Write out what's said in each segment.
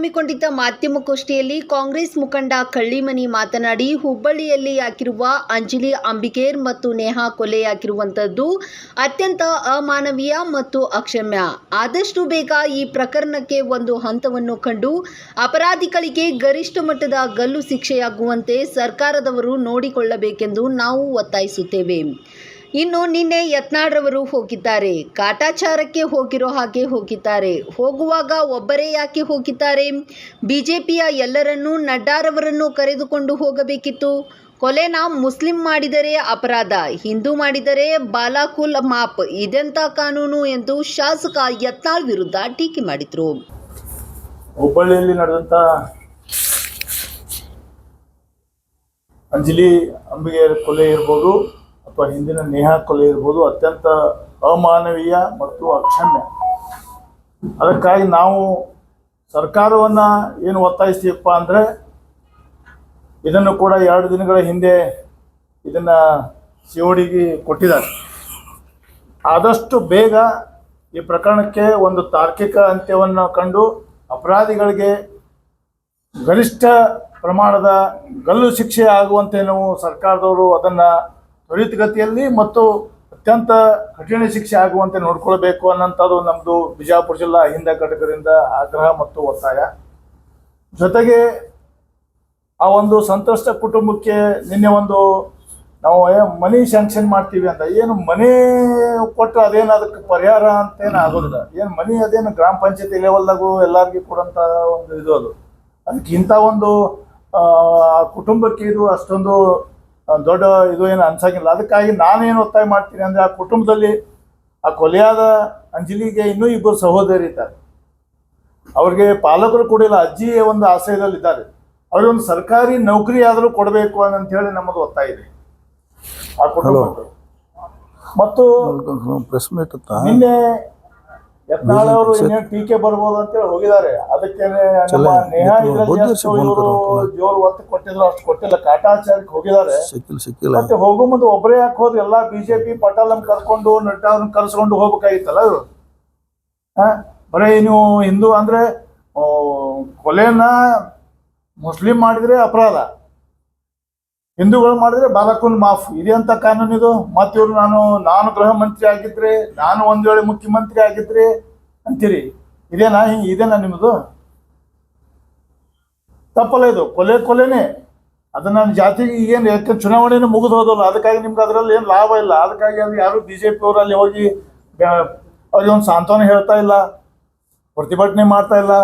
ಹಮ್ಮಿಕೊಂಡಿದ್ದ ಮಾಧ್ಯಮಗೋಷ್ಠಿಯಲ್ಲಿ ಕಾಂಗ್ರೆಸ್ ಮುಖಂಡ ಕಳ್ಳಿಮನಿ ಮಾತನಾಡಿ, ಹುಬ್ಬಳ್ಳಿಯಲ್ಲಿ ಆಗಿರುವ ಅಂಜಲಿ ಅಂಬಿಗೇರ್ ಮತ್ತು ನೇಹಾ ಕೊಲೆಯಾಗಿರುವಂಥದ್ದು ಅತ್ಯಂತ ಅಮಾನವೀಯ ಮತ್ತು ಅಕ್ಷಮ್ಯ. ಆದಷ್ಟು ಬೇಗ ಈ ಪ್ರಕರಣಕ್ಕೆ ಒಂದು ಹಂತವನ್ನು ಕಂಡು ಅಪರಾಧಿಗಳಿಗೆ ಗರಿಷ್ಠ ಮಟ್ಟದ ಗಲ್ಲು ಶಿಕ್ಷೆಯಾಗುವಂತೆ ಸರ್ಕಾರದವರು ನೋಡಿಕೊಳ್ಳಬೇಕೆಂದು ನಾವು ಒತ್ತಾಯಿಸುತ್ತೇವೆ. ಇನ್ನು ನಿನ್ನೆ ಯತ್ನಾಳ್ರವರು ಹೋಗಿದ್ದಾರೆ, ಕಾಟಾಚಾರಕ್ಕೆ ಹೋಗಿರೋ ಹಾಗೆ ಹೋಗಿದ್ದಾರೆ. ಹೋಗುವಾಗ ಒಬ್ಬರೇ ಯಾಕೆ ಹೋಗಿದ್ದಾರೆ? ಬಿಜೆಪಿಯ ಎಲ್ಲರನ್ನೂ ನಡ್ಡಾರವರನ್ನು ಕರೆದುಕೊಂಡು ಹೋಗಬೇಕಿತ್ತು. ಕೊಲೆನ ಮುಸ್ಲಿಂ ಮಾಡಿದರೆ ಅಪರಾಧ, ಹಿಂದೂ ಮಾಡಿದರೆ ಬಾಲಾಕುಲ್ ಮಾಪ್, ಇದೆಂಥ ಕಾನೂನು ಎಂದು ಶಾಸಕ ಯತ್ನಾಳ್ ವಿರುದ್ಧ ಟೀಕೆ ಮಾಡಿದರು. ಹುಬ್ಬಳ್ಳಿಯಲ್ಲಿ ನಡೆದಂಥ ಅಂಜಲಿ ಅಂಬಿಗೇರ್ ಕೊಲೆ ಇರ್ಬೋದು ಅಥವಾ ಹಿಂದಿನ ನೇಹಾ ಕೊಲೆ ಇರ್ಬೋದು ಅತ್ಯಂತ ಅಮಾನವೀಯ ಮತ್ತು ಅಕ್ಷಮ್ಯ. ಅದಕ್ಕಾಗಿ ನಾವು ಸರ್ಕಾರವನ್ನು ಏನು ಒತ್ತಾಯಿಸ್ತೀವಪ್ಪ ಅಂದರೆ, ಇದನ್ನು ಕೂಡ 2 ದಿನಗಳ ಹಿಂದೆ ಇದನ್ನು CODಗೆ ಕೊಟ್ಟಿದ್ದಾರೆ. ಆದಷ್ಟು ಬೇಗ ಈ ಪ್ರಕರಣಕ್ಕೆ ಒಂದು ತಾರ್ಕಿಕ ಅಂತ್ಯವನ್ನು ಕಂಡು ಅಪರಾಧಿಗಳಿಗೆ ಗರಿಷ್ಠ ಪ್ರಮಾಣದ ಗಲ್ಲು ಶಿಕ್ಷೆ ಆಗುವಂತೆ ನಾವು ಸರ್ಕಾರದವರು ಅದನ್ನು ತ್ವರಿತಗತಿಯಲ್ಲಿ ಮತ್ತು ಅತ್ಯಂತ ಕಠಿಣ ಶಿಕ್ಷೆ ಆಗುವಂತೆ ನೋಡ್ಕೊಳ್ಬೇಕು ಅನ್ನೋಂಥದ್ದು ನಮ್ಮದು ಬಿಜಾಪುರ ಜಿಲ್ಲಾ ಅಹಿಂದ ಘಟಕದಿಂದ ಆಗ್ರಹ ಮತ್ತು ಒತ್ತಾಯ. ಜೊತೆಗೆ ಆ ಒಂದು ಸಂತ್ರಸ್ತ ಕುಟುಂಬಕ್ಕೆ ನಿನ್ನೆ ಒಂದು ನಾವು ಮನಿ ಸ್ಯಾಂಕ್ಷನ್ ಮಾಡ್ತೀವಿ ಅಂತ, ಏನು ಮನೆ ಕೊಟ್ಟು ಅದೇನು ಅದಕ್ಕೆ ಪರಿಹಾರ ಅಂತೇನು ಆಗೋದಿಲ್ಲ. ಏನು ಮನಿ ಅದೇನು ಗ್ರಾಮ ಪಂಚಾಯತಿ ಲೆವೆಲ್ದಾಗೂ ಎಲ್ಲರಿಗೂ ಕೊಡೋಂಥ ಒಂದು ಇದು ಅದಕ್ಕೆ ಇಂಥ ಒಂದು ಆ ಕುಟುಂಬಕ್ಕೆ ಇದು ಅಷ್ಟೊಂದು ದೊಡ್ಡ ಇದು ಏನು ಅನ್ಸಂಗಿಲ್ಲ. ಅದಕ್ಕಾಗಿ ನಾನೇನು ಒತ್ತಾಯ ಮಾಡ್ತೀನಿ ಅಂದರೆ, ಆ ಕುಟುಂಬದಲ್ಲಿ ಆ ಕೊಲೆಯಾದ ಅಂಜಲಿಗೆ ಇನ್ನೂ 2 ಸಹೋದರಿ ಇದ್ದಾರೆ. ಅವ್ರಿಗೆ ಪಾಲಕರು ಕೊಡಿಲ್ಲ, ಅಜ್ಜಿಯ ಒಂದು ಆಶ್ರಯದಲ್ಲಿದ್ದಾರೆ. ಅವ್ರಿಗೆ ಒಂದು ಸರ್ಕಾರಿ ನೌಕರಿ ಆದರೂ ಕೊಡಬೇಕು ಅಂತೇಳಿ ನಮ್ಮದು ಒತ್ತಾಯ ಇದೆ ಆ ಕುಟುಂಬಕ್ಕೆ. ಮತ್ತು ನಿನ್ನೆ ಯತ್ನಾಳ್ ಅವರು ಇನ್ನೇನು ಟೀಕೆ ಬರ್ಬೋದು ಅಂತೇಳಿ ಹೋಗಿದ್ದಾರೆ. ಅದಕ್ಕೆ ನಮ್ಮ ನೇಹಾ ಇವರು ಜೋರು ಒತ್ತು ಕೊಟ್ಟಿದ್ರು, ಅಷ್ಟು ಕೊಟ್ಟಿಲ್ಲ. ಕಾಟಾಚಾರಕ್ಕೆ ಹೋಗಿದ್ದಾರೆ. ಮತ್ತೆ ಹೋಗೋ ಮುಂದೆ ಒಬ್ಬರೇ ಯಾಕೆ ಹೋದ್ರು? ಎಲ್ಲ ಬಿಜೆಪಿ ಪಟಾಲಂ ಕರ್ಕೊಂಡು ನಡ್ಡಾವ್ರನ್ನ ಕರ್ಸ್ಕೊಂಡು ಹೋಗ್ಬೇಕಾಗಿತ್ತಲ್ಲ ಇವರು. ಬರೀ ನೀವು ಹಿಂದೂ ಅಂದ್ರೆ ಕೊಲೆಯನ್ನ ಮುಸ್ಲಿಂ ಮಾಡಿದ್ರೆ ಅಪರಾಧ, ಹಿಂದೂಗಳು ಮಾಡಿದ್ರೆ ಬಾಲಕುಲ್ ಮಾಫ್, ಇದೆ ಅಂತ ಕಾನೂನು ಇದು. ಮತ್ತೆ ಇವರು ನಾನು ಗೃಹ ಮಂತ್ರಿ ಆಗಿದ್ರೆ, ನಾನು ಒಂದು ವೇಳೆ ಮುಖ್ಯಮಂತ್ರಿ ಆಗಿದ್ರೆ ಅಂತೀರಿ. ಇದೇನಾ ನಿಮ್ಮದು? ತಪ್ಪಲ್ಲ, ಇದು ಕೊಲೆನೇ. ಅದು ನನ್ನ ಜಾತಿಗೆ ಈಗೇನು ಯಾಕೆ ಚುನಾವಣೆನೂ ಮುಗಿದು ಹೋದಲ್ಲ, ಅದಕ್ಕಾಗಿ ನಿಮ್ಗೆ ಅದರಲ್ಲಿ ಏನು ಲಾಭ ಇಲ್ಲ. ಅದಕ್ಕಾಗಿ ಅದು ಯಾರು BJP ಅವರಲ್ಲಿ ಹೋಗಿ ಅವ್ರಿಗೆ ಒಂದು ಸಾಂತ್ವನ ಹೇಳ್ತಾ ಇಲ್ಲ, ಪ್ರತಿಭಟನೆ ಮಾಡ್ತಾ ಇಲ್ಲ.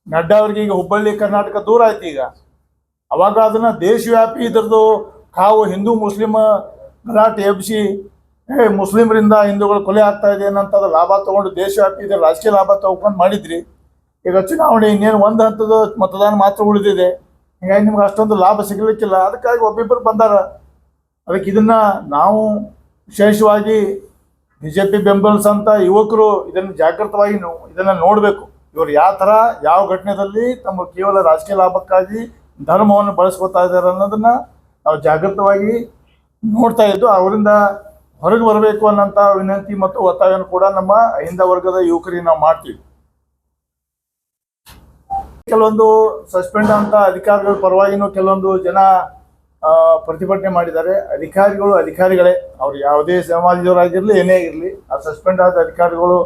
ನಡ್ಡಾ ಅವ್ರಿಗೆ ಈಗ ಹುಬ್ಬಳ್ಳಿ ಕರ್ನಾಟಕ ದೂರ ಆಯ್ತು. ಈಗ ಅವಾಗ ಅದನ್ನು ದೇಶವ್ಯಾಪಿ ಇದ್ರದ್ದು ಕಾವು ಹಿಂದೂ ಮುಸ್ಲಿಂ ಗಲಾಟೆ ಎಬ್ಬಿಸಿ ಮುಸ್ಲಿಮರಿಂದ ಹಿಂದೂಗಳು ಕೊಲೆ ಆಗ್ತಾ ಇದೆ ಅನ್ನೋಂಥದ್ದು ಲಾಭ ತೊಗೊಂಡು ದೇಶವ್ಯಾಪಿ ಇದ್ರ ರಾಜಕೀಯ ಲಾಭ ತಗೊಂಡು ಮಾಡಿದ್ರಿ. ಈಗ ಚುನಾವಣೆ ಇನ್ನೇನು ಒಂದು ಹಂತದ ಮತದಾನ ಮಾತ್ರ ಉಳಿದಿದೆ. ಹೀಗಾಗಿ ನಿಮ್ಗೆ ಅಷ್ಟೊಂದು ಲಾಭ ಸಿಗಲಿಕ್ಕಿಲ್ಲ. ಅದಕ್ಕಾಗಿ ಒಬ್ಬಿಬ್ಬರು ಬಂದಾರ. ಅದಕ್ಕೆ ಇದನ್ನು ನಾವು ವಿಶೇಷವಾಗಿ BJP ಬೆಂಬಲಿಸಂಥ ಯುವಕರು ಇದನ್ನು ಜಾಗೃತವಾಗಿ ಇದನ್ನು ನೋಡಬೇಕು. ಇವರು ಯಾವ ಘಟನೆಯಲ್ಲಿ ತಮ್ಮ ಕೇವಲ ರಾಜಕೀಯ ಲಾಭಕ್ಕಾಗಿ ಧರ್ಮವನ್ನು ಬಳಸ್ಕೊತಾ ಇದ್ದಾರೆ ಅನ್ನೋದನ್ನ ನಾವು ಜಾಗೃತವಾಗಿ ನೋಡ್ತಾ ಇದ್ದು ಅವರಿಂದ ಹೊರಗೆ ಬರಬೇಕು ಅನ್ನೋಂಥ ವಿನಂತಿ ಮತ್ತು ಒತ್ತಾಯವನ್ನು ಕೂಡ ನಮ್ಮ ಅಹಿಂದ ವರ್ಗದ ಯುವಕರಿಗೆ ನಾವು ಮಾಡ್ತೀವಿ. ಕೆಲವೊಂದು ಸಸ್ಪೆಂಡ್ ಅಂತ ಅಧಿಕಾರಿಗಳ ಪರವಾಗಿನೂ ಕೆಲವೊಂದು ಜನ ಪ್ರತಿಭಟನೆ ಮಾಡಿದ್ದಾರೆ. ಅಧಿಕಾರಿಗಳೇ ಅವ್ರು ಯಾವುದೇ ಸಮಾಜದವರಾಗಿರಲಿ ಏನೇ ಆಗಿರಲಿ, ಆ ಸಸ್ಪೆಂಡ್ ಆದ ಅಧಿಕಾರಿಗಳು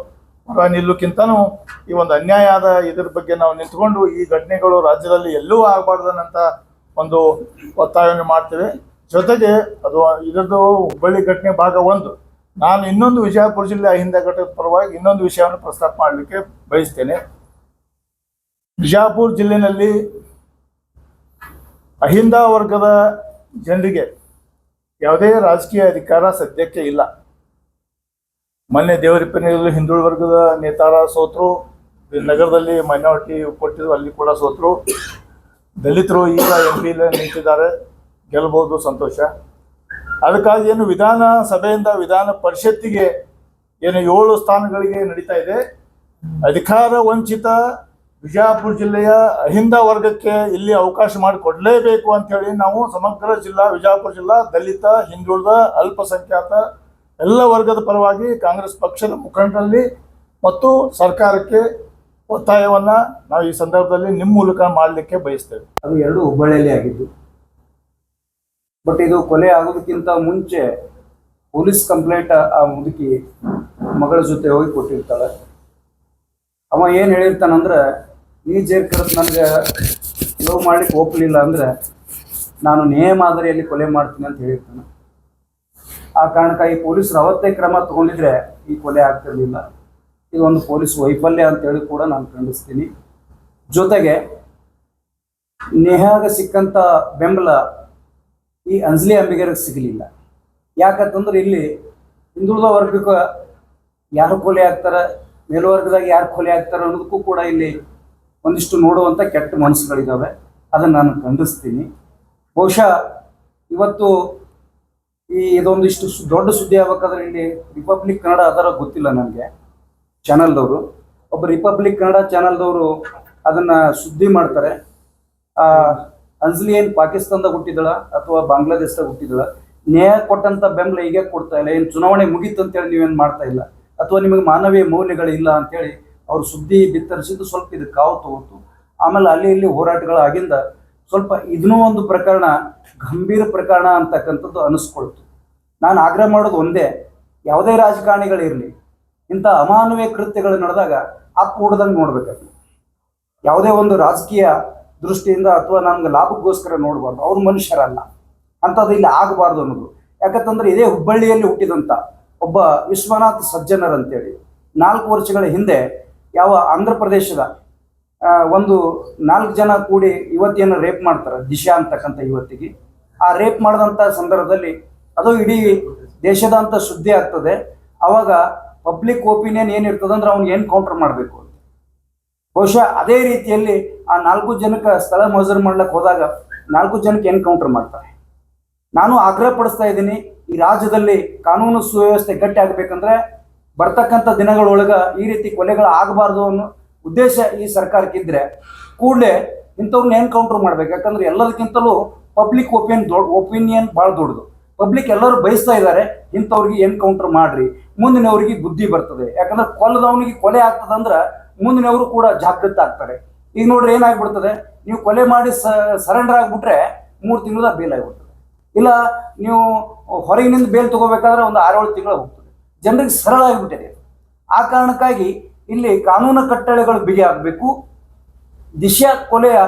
ಪರ ನಿಲ್ಲಕ್ಕಿಂತನೂ ಈ ಒಂದು ಅನ್ಯಾಯ ಆದ ಇದ್ರ ಬಗ್ಗೆ ನಾವು ನಿಂತ್ಕೊಂಡು ಈ ಘಟನೆಗಳು ರಾಜ್ಯದಲ್ಲಿ ಎಲ್ಲೂ ಆಗಬಾರ್ದನ್ನಂತ ಒಂದು ಒತ್ತಾಯವನ್ನು ಮಾಡ್ತೇವೆ. ಜೊತೆಗೆ ಅದು ಇದರದ್ದು ಹುಬ್ಬಳ್ಳಿ ಘಟನೆ ಭಾಗ 1. ನಾನು ಇನ್ನೊಂದು ವಿಜಯಪುರ ಜಿಲ್ಲೆ ಅಹಿಂದ ಘಟಕದ ಪರವಾಗಿ ಇನ್ನೊಂದು ವಿಷಯವನ್ನು ಪ್ರಸ್ತಾಪ ಮಾಡಲಿಕ್ಕೆ ಬಯಸ್ತೇನೆ. ಬಿಜಾಪುರ ಜಿಲ್ಲೆಯಲ್ಲಿ ಅಹಿಂದ ವರ್ಗದ ಜನರಿಗೆ ಯಾವುದೇ ರಾಜಕೀಯ ಅಧಿಕಾರ ಸದ್ಯಕ್ಕೆ ಇಲ್ಲ. ಮೊನ್ನೆ ದೇವರಿಪ್ಪನಲ್ಲಿ ಹಿಂದುಳಿದ ವರ್ಗದ ನೇತಾರ ಸೋತರು, ನಗರದಲ್ಲಿ ಮೈನಾರಿಟಿ ಕೊಟ್ಟಿದ್ರು ಅಲ್ಲಿ ಕೂಡ ಸೋತರು. ದಲಿತರು ಈಗ MP ನಿಂತಿದ್ದಾರೆ, ಗೆಲ್ಬೋದು, ಸಂತೋಷ. ಅದಕ್ಕಾಗಿ ಏನು ವಿಧಾನ ಸಭೆಯಿಂದ ವಿಧಾನ ಪರಿಷತ್ತಿಗೆ ಏನು 7 ಸ್ಥಾನಗಳಿಗೆ ನಡೀತಾ ಇದೆ. ಅಧಿಕಾರ ವಂಚಿತ ಬಿಜಾಪುರ ಜಿಲ್ಲೆಯ ಅಹಿಂದ ವರ್ಗಕ್ಕೆ ಇಲ್ಲಿ ಅವಕಾಶ ಮಾಡಿಕೊಡಲೇಬೇಕು ಅಂತೇಳಿ ನಾವು ಸಮಗ್ರ ವಿಜಾಪುರ ಜಿಲ್ಲಾ ದಲಿತ, ಹಿಂದುಳಿದ, ಅಲ್ಪಸಂಖ್ಯಾತ ಎಲ್ಲ ವರ್ಗದ ಪರವಾಗಿ ಕಾಂಗ್ರೆಸ್ ಪಕ್ಷದ ಮುಖಂಡರಲ್ಲಿ ಮತ್ತು ಸರ್ಕಾರಕ್ಕೆ ಒತ್ತಾಯವನ್ನ ನಾವು ಈ ಸಂದರ್ಭದಲ್ಲಿ ನಿಮ್ಮ ಮೂಲಕ ಮಾಡಲಿಕ್ಕೆ ಬಯಸ್ತೇವೆ. ಅದು ಎರಡು ಹುಬ್ಬಳ್ಳಿಯಲ್ಲಿ ಆಗಿದ್ದು. ಬಟ್ ಇದು ಕೊಲೆ ಆಗೋದಕ್ಕಿಂತ ಮುಂಚೆ ಪೊಲೀಸ್ ಕಂಪ್ಲೇಂಟ್ ಆ ಮುದುಕಿ ಮಗಳ ಜೊತೆ ಹೋಗಿ ಕೊಟ್ಟಿರ್ತಾಳೆ. ಅವ ಏನು ಹೇಳಿರ್ತಾನಂದ್ರೆ, ನೀ ಜೇರ್ಕರತ್ ನನಗೆ ಲವ್ ಮಾಡ್ಲಿಕ್ಕೆ ಒಪ್ಪಲಿಲ್ಲ ಅಂದ್ರೆ ನಾನು ನೇಹ ಮಾದರಿಯಲ್ಲಿ ಕೊಲೆ ಮಾಡ್ತೀನಿ ಅಂತ ಹೇಳಿರ್ತಾನೆ. ಆ ಕಾರಣಕ್ಕಾಗಿ ಪೊಲೀಸರು ಅವತ್ತೇ ಕ್ರಮ ತಗೊಂಡಿದ್ರೆ ಈ ಕೊಲೆ ಆಗ್ತಿರ್ಲಿಲ್ಲ. ಇದೊಂದು ಪೊಲೀಸ್ ವೈಫಲ್ಯ ಅಂತೇಳಿ ಕೂಡ ನಾನು ಖಂಡಿಸ್ತೀನಿ. ಜೊತೆಗೆ ನೇಹಾಗ ಸಿಕ್ಕಂಥ ಬೆಂಬಲ ಈ ಅಂಜಲಿ ಅಂಬಿಗರಿಗೆ ಸಿಗಲಿಲ್ಲ. ಯಾಕಂತಂದ್ರೆ ಇಲ್ಲಿ ಹಿಂದುಳಿದ ವರ್ಗಕ್ಕೆ ಯಾರು ಕೊಲೆ ಆಗ್ತಾರೆ, ಮೇಲ್ವರ್ಗದಾಗ ಯಾರು ಕೊಲೆ ಆಗ್ತಾರೆ ಅನ್ನೋದಕ್ಕೂ ಕೂಡ ಇಲ್ಲಿ ಒಂದಿಷ್ಟು ನೋಡುವಂಥ ಕೆಟ್ಟ ಮನಸ್ಸುಗಳಿದ್ದಾವೆ. ಅದನ್ನು ನಾನು ಖಂಡಿಸ್ತೀನಿ. ಬಹುಶಃ ಇವತ್ತು ಇದೊಂದಿಷ್ಟು ದೊಡ್ಡ ಸುದ್ದಿ ಆಗ್ಬೇಕಾದ್ರೆ ಇಲ್ಲಿ ರಿಪಬ್ಲಿಕ್ ಕನ್ನಡ ಅದರ ಗೊತ್ತಿಲ್ಲ ನನಗೆ, ಚಾನಲ್ದವರು ಒಬ್ಬ ರಿಪಬ್ಲಿಕ್ ಕನ್ನಡ ಚಾನಲ್ದವರು ಅದನ್ನು ಸುದ್ದಿ ಮಾಡ್ತಾರೆ. ಅಂಜಲಿ ಏನು ಪಾಕಿಸ್ತಾನದಾಗ ಹುಟ್ಟಿದಳ ಅಥವಾ ಬಾಂಗ್ಲಾದೇಶದಾಗ ಹುಟ್ಟಿದಳ, ನ್ಯಾಯ ಕೊಟ್ಟಂಥ ಬೆಂಬಲ ಈಗ ಕೊಡ್ತಾ ಇಲ್ಲ, ಏನು ಚುನಾವಣೆ ಮುಗೀತು ಅಂತೇಳಿ ನೀವೇನು ಮಾಡ್ತಾ ಇಲ್ಲ, ಅಥವಾ ನಿಮಗೆ ಮಾನವೀಯ ಮೌಲ್ಯಗಳಿಲ್ಲ ಅಂತೇಳಿ ಅವ್ರು ಸುದ್ದಿ ಬಿತ್ತರಿಸಿದ್ದು ಸ್ವಲ್ಪ ಇದು ಕಾವು ತಗೋತು. ಆಮೇಲೆ ಅಲ್ಲಿ ಇಲ್ಲಿ ಹೋರಾಟಗಳಾಗಿಂದ ಸ್ವಲ್ಪ ಇದನ್ನೂ ಒಂದು ಪ್ರಕರಣ ಗಂಭೀರ ಪ್ರಕರಣ ಅಂತಕ್ಕಂಥದ್ದು ಅನಿಸ್ಕೊಳ್ತು. ನಾನು ಆಗ್ರಹ ಮಾಡೋದು ಒಂದೇ, ಯಾವುದೇ ರಾಜಕಾರಣಿಗಳಿರಲಿ ಇಂಥ ಅಮಾನವೀಯ ಕೃತ್ಯಗಳು ನಡೆದಾಗ ಅಪ್ಪ ಹೊಡೆದಂಗೆ ನೋಡ್ಬೇಕಾಗ್ತದೆ. ಯಾವುದೇ ಒಂದು ರಾಜಕೀಯ ದೃಷ್ಟಿಯಿಂದ ಅಥವಾ ನಮ್ಗೆ ಲಾಭಕ್ಕೋಸ್ಕರ ನೋಡಬಾರ್ದು, ಅವ್ರು ಮನುಷ್ಯರಲ್ಲ, ಅಂಥದ್ದು ಇಲ್ಲಿ ಆಗಬಾರ್ದು ಅನ್ನೋದು. ಯಾಕಂತಂದ್ರೆ ಇದೇ ಹುಬ್ಬಳ್ಳಿಯಲ್ಲಿ ಹುಟ್ಟಿದಂಥ ಒಬ್ಬ ವಿಶ್ವನಾಥ್ ಸಜ್ಜನರ್ ಅಂತೇಳಿ 4 ವರ್ಷಗಳ ಹಿಂದೆ ಯಾವ ಆಂಧ್ರ ಪ್ರದೇಶದ ಒಂದು 4 ಜನ ಕೂಡಿ ಯುವತಿಯನ್ನು ರೇಪ್ ಮಾಡ್ತಾರೆ, ದಿಶಾ ಅಂತಕ್ಕಂಥ ಯುವತಿಗೆ. ಆ ರೇಪ್ ಮಾಡಿದಂಥ ಸಂದರ್ಭದಲ್ಲಿ ಅದು ಇಡೀ ದೇಶದಂತ ಸುದ್ದಿ ಆಗ್ತದೆ. ಅವಾಗ ಪಬ್ಲಿಕ್ ಒಪಿನಿಯನ್ ಏನಿರ್ತದೆ ಅಂದ್ರೆ ಅವ್ನಿಗೆ ಏನು ಕೌಂಟರ್ ಮಾಡಬೇಕು ಅಂತ. ಬಹುಶಃ ಅದೇ ರೀತಿಯಲ್ಲಿ ಆ 4 ಜನಕ್ಕೆ ಸ್ಥಳ ಮಜೂರು ಮಾಡ್ಲಿಕ್ಕೆ ಹೋದಾಗ 4 ಜನಕ್ಕೆ ಏನು ಕೌಂಟರ್ ಮಾಡ್ತಾರೆ. ನಾನು ಆಗ್ರಹ ಪಡಿಸ್ತಾ ಇದ್ದೀನಿ, ಈ ರಾಜ್ಯದಲ್ಲಿ ಕಾನೂನು ಸುವ್ಯವಸ್ಥೆ ಗಟ್ಟಿ ಆಗಬೇಕಂದ್ರೆ ಬರ್ತಕ್ಕಂಥ ದಿನಗಳೊಳಗೆ ಈ ರೀತಿ ಕೊಲೆಗಳು ಆಗಬಾರ್ದು ಅನ್ನೋ ಉದ್ದೇಶ ಈ ಸರ್ಕಾರಕ್ಕಿದ್ರೆ ಕೂಡಲೇ ಇಂಥವ್ರನ್ನ ಏನು ಕೌಂಟರ್ ಮಾಡ್ಬೇಕು. ಯಾಕಂದ್ರೆ ಎಲ್ಲದಕ್ಕಿಂತಲೂ ಪಬ್ಲಿಕ್ ಒಪಿನಿಯನ್ ಭಾಳ ದೊಡ್ಡದು. ಪಬ್ಲಿಕ್ ಎಲ್ಲರೂ ಬಯಸ್ತಾ ಇದ್ದಾರೆ, ಇಂಥವ್ರಿಗೆ ಏನು ಕೌಂಟರ್ ಮಾಡ್ರಿ, ಮುಂದಿನವ್ರಿಗೆ ಬುದ್ಧಿ ಬರ್ತದೆ. ಯಾಕಂದ್ರೆ ಕೊಲ್ಲದವನಿಗೆ ಕೊಲೆ ಆಗ್ತದಂದ್ರೆ ಮುಂದಿನವರು ಕೂಡ ಜಾಗೃತ ಆಗ್ತಾರೆ. ಈಗ ನೋಡ್ರಿ ಏನಾಗ್ಬಿಡ್ತದೆ, ನೀವು ಕೊಲೆ ಮಾಡಿ ಸರೆಂಡರ್ ಆಗಿಬಿಟ್ರೆ 3 ತಿಂಗಳ ಬೇಲ್ ಆಗಿಬಿಡ್ತದೆ. ಇಲ್ಲ ನೀವು ಹೊರಗಿನಿಂದ ಬೇಲ್ ತಗೋಬೇಕಾದ್ರೆ ಒಂದು 6-7 ತಿಂಗಳು ಹೋಗ್ತದೆ. ಜನರಿಗೆ ಸರಳ ಆಗಿಬಿಟ್ಟಿದೆ. ಆ ಕಾರಣಕ್ಕಾಗಿ ಇಲ್ಲಿ ಕಾನೂನು ಕಟ್ಟಳೆಗಳು ಬಿಗಿ ಆಗಬೇಕು. ದಿಶಾ ಕೊಲೆಯ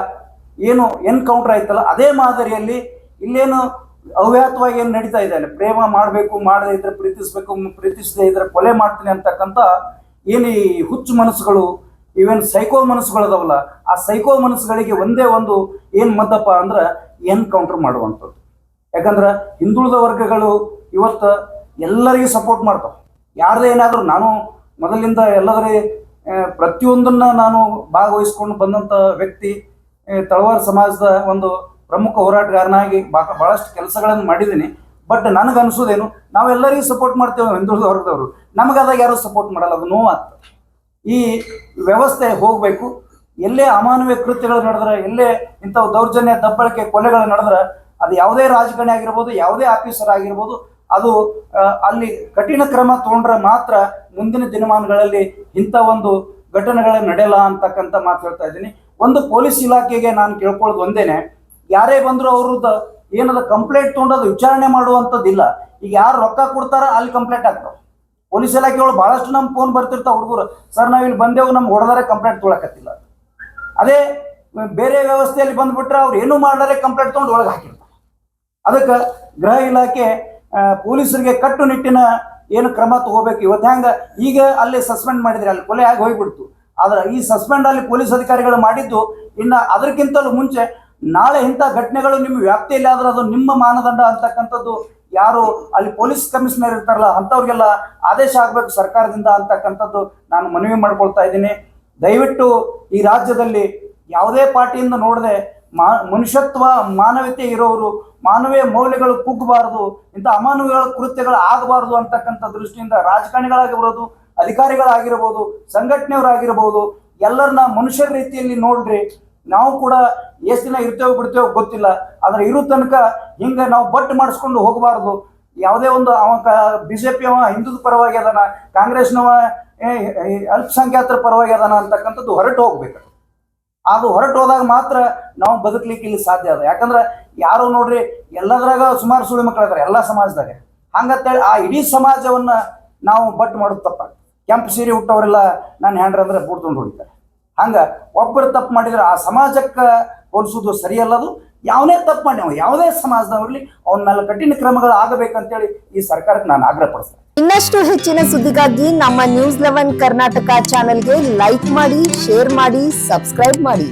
ಏನು ಎನ್ಕೌಂಟರ್ ಆಯ್ತಲ್ಲ ಅದೇ ಮಾದರಿಯಲ್ಲಿ ಇಲ್ಲೇನು ಅವ್ಯಾತವಾಗಿ ಏನು ನಡೀತಾ ಇದೆ, ಪ್ರೇಮ ಮಾಡಬೇಕು, ಮಾಡದೇ ಇದ್ರೆ ಪ್ರೀತಿಸ್ಬೇಕು, ಪ್ರೀತಿಸದೇ ಇದ್ರೆ ಕೊಲೆ ಮಾಡ್ತೀನಿ ಅಂತಕ್ಕಂಥ ಏನು ಈ ಹುಚ್ಚು ಮನಸ್ಸುಗಳು, ಈವನ್ ಸೈಕೋ ಮನಸ್ಸುಗಳದಾವಲ್ಲ, ಆ ಸೈಕೋ ಮನಸ್ಸುಗಳಿಗೆ ಒಂದೇ ಒಂದು ಏನು ಮದ್ದಪ್ಪ ಅಂದ್ರೆ ಎನ್ಕೌಂಟರ್ ಮಾಡುವಂಥದ್ದು. ಯಾಕಂದ್ರೆ ಹಿಂದುಳಿದ ವರ್ಗಗಳು ಇವತ್ತು ಎಲ್ಲರಿಗೂ ಸಪೋರ್ಟ್ ಮಾಡ್ತಾವೆ. ಯಾರದೇ ಏನಾದರೂ, ನಾನು ಮೊದಲಿಂದ ಎಲ್ಲದರ ಪ್ರತಿಯೊಂದನ್ನು ನಾನು ಭಾಗವಹಿಸ್ಕೊಂಡು ಬಂದಂಥ ವ್ಯಕ್ತಿ, ತಳವಾರ ಸಮಾಜದ ಒಂದು ಪ್ರಮುಖ ಹೋರಾಟಗಾರನಾಗಿ ಭಾಳಷ್ಟು ಕೆಲಸಗಳನ್ನು ಮಾಡಿದ್ದೀನಿ. ಬಟ್ ನನಗನ್ಸೋದೇನು, ನಾವೆಲ್ಲರಿಗೂ ಸಪೋರ್ಟ್ ಮಾಡ್ತೇವೆ ಹಿಂದುಳಿದ ವರ್ಗದವರು, ನಮಗಾದಾಗ ಯಾರೂ ಸಪೋರ್ಟ್ ಮಾಡಲ್ಲ, ಅದು ನೋವಾಗ್ತದೆ. ಈ ವ್ಯವಸ್ಥೆ ಹೋಗಬೇಕು. ಎಲ್ಲೇ ಅಮಾನವೀಯ ಕೃತ್ಯಗಳು ನಡೆದ್ರೆ, ಎಲ್ಲೇ ಇಂಥವು ದೌರ್ಜನ್ಯ, ದಬ್ಬಳಿಕೆ, ಕೊಲೆಗಳು ನಡೆದ್ರೆ ಅದು ಯಾವುದೇ ರಾಜಕಾರಣಿ ಆಗಿರ್ಬೋದು, ಯಾವುದೇ ಆಫೀಸರ್ ಆಗಿರ್ಬೋದು, ಅದು ಅಲ್ಲಿ ಕಠಿಣ ಕ್ರಮ ತಗೊಂಡ್ರೆ ಮಾತ್ರ ಮುಂದಿನ ದಿನಮಾನಗಳಲ್ಲಿ ಇಂಥ ಒಂದು ಘಟನೆಗಳು ನಡೆಯಲ್ಲ ಅಂತಕ್ಕಂಥ ಮಾತು ಹೇಳ್ತಾ ಇದ್ದೀನಿ. ಒಂದು ಪೊಲೀಸ್ ಇಲಾಖೆಗೆ ನಾನು ಕೇಳ್ಕೊಳ್ಳೋದು ಒಂದೇನೆ, ಯಾರೇ ಬಂದರೂ ಅವ್ರದ್ದು ಏನದ ಕಂಪ್ಲೇಂಟ್ ತೊಗೊಂಡದು ವಿಚಾರಣೆ ಮಾಡುವಂಥದ್ದಿಲ್ಲ. ಈಗ ಯಾರು ರೊಕ್ಕ ಕೊಡ್ತಾರ ಅಲ್ಲಿ ಕಂಪ್ಲೇಂಟ್ ಆಗ್ತಾವೆ. ಪೊಲೀಸ್ ಇಲಾಖೆಗಳು ಭಾಳಷ್ಟು ನಮ್ಮ ಫೋನ್ ಬರ್ತಿರ್ತಾವೆ ಹುಡುಗರು, ಸರ್ ನಾವಿಲ್ಲಿ ಬಂದೆವು, ನಮ್ಗೆ ಹೊಡೆದಾರೆ ಕಂಪ್ಲೇಂಟ್ ತೊಗೊಳಕತ್ತಿಲ್ಲ. ಅದೇ ಬೇರೆ ವ್ಯವಸ್ಥೆಯಲ್ಲಿ ಬಂದುಬಿಟ್ರೆ ಅವ್ರು ಏನೂ ಮಾಡಾರೆ ಕಂಪ್ಲೇಂಟ್ ತೊಗೊಂಡು ಒಳಗೆ ಹಾಕಿರ್ತಾರೆ. ಅದಕ್ಕೆ ಗೃಹ ಇಲಾಖೆ ಪೊಲೀಸರಿಗೆ ಕಟ್ಟುನಿಟ್ಟಿನ ಏನು ಕ್ರಮ ತಗೋಬೇಕು. ಇವತ್ತು ಹೆಂಗೆ ಈಗ ಅಲ್ಲಿ ಸಸ್ಪೆಂಡ್ ಮಾಡಿದ್ರೆ ಅಲ್ಲಿ ಕೊಲೆ ಆಗಿ ಹೋಗ್ಬಿಡ್ತು, ಆದ್ರೆ ಈ ಸಸ್ಪೆಂಡ್ ಅಲ್ಲಿ ಪೊಲೀಸ್ ಅಧಿಕಾರಿಗಳು ಮಾಡಿದ್ದು ಇನ್ನು ಅದಕ್ಕಿಂತಲೂ ಮುಂಚೆ ನಾಳೆ ಇಂಥ ಘಟನೆಗಳು ನಿಮ್ಮ ವ್ಯಾಪ್ತಿಯಲ್ಲಿ ಆದ್ರೆ ಅದು ನಿಮ್ಮ ಮಾನದಂಡ ಅಂತಕ್ಕಂಥದ್ದು ಯಾರು ಅಲ್ಲಿ ಪೊಲೀಸ್ ಕಮಿಷನರ್ ಇರ್ತಾರಲ್ಲ ಅಂಥವ್ರಿಗೆಲ್ಲ ಆದೇಶ ಆಗಬೇಕು ಸರ್ಕಾರದಿಂದ ಅಂತಕ್ಕಂಥದ್ದು ನಾನು ಮನವಿ ಮಾಡ್ಕೊಳ್ತಾ ಇದ್ದೀನಿ. ದಯವಿಟ್ಟು ಈ ರಾಜ್ಯದಲ್ಲಿ ಯಾವುದೇ ಪಾರ್ಟಿಯಿಂದ ನೋಡದೆ ಮನುಷ್ಯತ್ವ, ಮಾನವೀಯತೆ ಇರೋರು, ಮಾನವೀಯ ಮೌಲ್ಯಗಳು ಕುಗ್ಗಬಾರದು, ಇಂಥ ಅಮಾನವೀಯ ಕೃತ್ಯಗಳು ಆಗಬಾರ್ದು ಅಂತಕ್ಕಂಥ ದೃಷ್ಟಿಯಿಂದ ರಾಜಕಾರಣಿಗಳಾಗಿರ್ಬೋದು, ಅಧಿಕಾರಿಗಳಾಗಿರ್ಬೋದು, ಸಂಘಟನೆಯವರಾಗಿರ್ಬೋದು, ಎಲ್ಲರನ್ನ ಮನುಷ್ಯರ ರೀತಿಯಲ್ಲಿ ನೋಡ್ರಿ. ನಾವು ಕೂಡ ಎಷ್ಟು ದಿನ ಇರ್ತೇವೆ ಬಿಡ್ತೇವೆ ಗೊತ್ತಿಲ್ಲ, ಆದರೆ ಇರೋ ತನಕ ಹಿಂಗೆ ನಾವು ಬಟ್ ಮಾಡಿಸ್ಕೊಂಡು ಹೋಗಬಾರ್ದು. ಯಾವುದೇ ಒಂದು BJP ಹಿಂದುತ್ವ ಪರವಾಗಿ ಅದನ್ನ, ಕಾಂಗ್ರೆಸ್ನವ ಅಲ್ಪಸಂಖ್ಯಾತರ ಪರವಾಗಿ ಅದಾನ ಅಂತಕ್ಕಂಥದ್ದು ಹೊರಟು ಹೋಗ್ಬೇಕು. ಅದು ಹೊರಟು ಹೋದಾಗ ಮಾತ್ರ ನಾವು ಬದುಕಲಿಕ್ಕೆ ಇಲ್ಲಿ ಸಾಧ್ಯ ಅದ. ಯಾಕಂದ್ರೆ ಯಾರು ನೋಡ್ರಿ ಎಲ್ಲದ್ರಾಗ ಸುಮಾರು ಸುಳಿ ಮಕ್ಕಳು ಇದಾರೆ ಎಲ್ಲ ಸಮಾಜದಾಗ. ಹಂಗಂತೇಳಿ ಆ ಇಡೀ ಸಮಾಜವನ್ನ ನಾವು ಬಟ್ ಮಾಡೋದು ತಪ್ಪ. ಕೆಂಪು ಸೀರೆ ಹುಟ್ಟವರೆಲ್ಲ ನಾನು ಹ್ಯಾಂಡ್ರ ಅಂದ್ರೆ ಬೂಡ್ಕೊಂಡು ಹೊಡಿತಾರೆ. ಹಂಗ ಒಬ್ಬರು ತಪ್ಪು ಮಾಡಿದ್ರೆ ಆ ಸಮಾಜಕ್ಕೆ ಹೋಲಿಸೋದು ಸರಿಯಲ್ಲದು. ಯಾವುದೇ ತಪ್ಪು ಮಾಡಿ ನಾವು ಯಾವುದೇ ಸಮಾಜದವರಲ್ಲಿ ಅವನ ಮೇಲೆ ಕಠಿಣ ಕ್ರಮಗಳು ಆಗಬೇಕಂತೇಳಿ ಈ ಸರ್ಕಾರಕ್ಕೆ ನಾನು ಆಗ್ರಹ ಪಡಿಸ್ತೇನೆ. ಇನ್ನಷ್ಟು ಹೆಚ್ಚಿನ ಸುದ್ದಿಗಾಗಿ ನಮ್ಮ ನ್ಯೂಸ್ 11 ಕರ್ನಾಟಕ ಚಾನೆಲ್ಗೆ ಲೈಕ್ ಮಾಡಿ, ಶೇರ್ ಮಾಡಿ, ಸಬ್ಸ್ಕ್ರೈಬ್ ಮಾಡಿ.